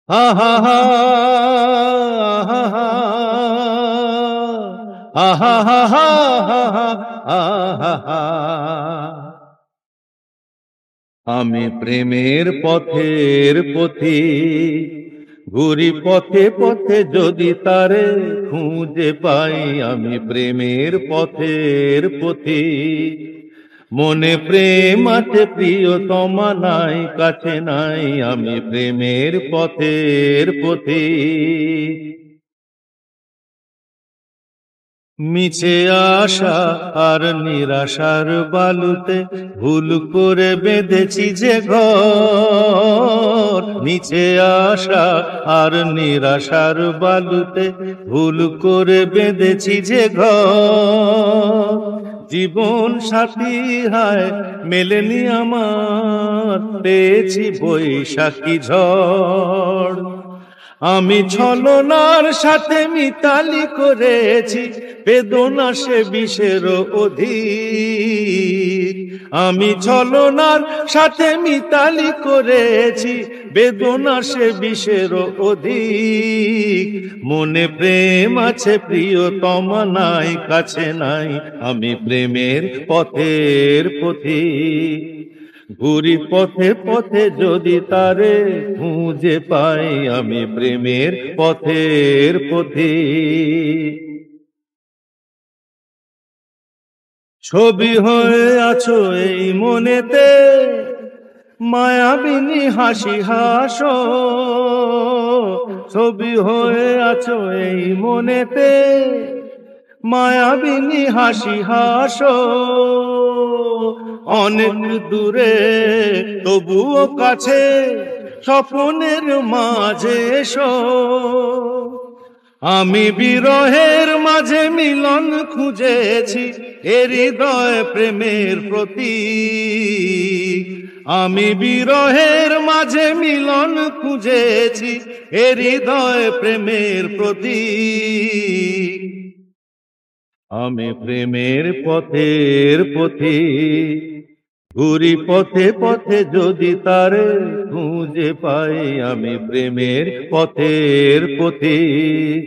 হা হা হা হা হা আহা হা হা হা আহা হা। আমি প্রেমের পথের পথিক, ঘুরি পথে পথে যদি তারে খুঁজে পাই। আমি প্রেমের পথের পথিক, মনে প্রেম আছে প্রিয়তমা নাই, কাছে নাই। আমি প্রেমের পথের পথিক। মিছে আশা আর নিরাশার বালুতে ভুল করে বেঁধেছি যে ঘর। মিছে আশা আর নিরাশার বালুতে ভুল করে বেঁধেছি যে ঘর। জীবন সাথী হায় মেলেনি আমার, পেয়েছি বৈশাখী ঝড়। আমি ছলনার সাথে মিতালি করেছি, বেদনা সে বিষের অধিক। আমি ছলনার সাথে মিতালি করেছি, বেদনা সে বিষের অধিক। মনে প্রেম আছে প্রিয়তমা নাই, কাছে নাই। আমি প্রেমের পথের পথিক, ঘুরি পথে পথে যদি তারে খুঁজে পাই। আমি প্রেমের পথের পথিক। ছবি হয়ে আছো এই মনেতে, মায়াবিনী হাসি হাসো। ছবি হয়ে আছো এই মনেতে, মায়াবিনী হাসি হাসো। অনেক দূরে তবুও কাছে, স্বপ্নের মাঝে এসো। আমি বিরহের মাঝে মিলন খুঁজেছি, এ হৃদয় প্রেমের প্রতীক। আমি বিরহের মাঝে মিলন খুঁজেছি, এ হৃদয় প্রেমের প্রতীক। আমি প্রেমের পথের পথিক, ঘুরি পথে পথে যদি তারে খুঁজে পাই। আমি প্রেমের পথের পথিক।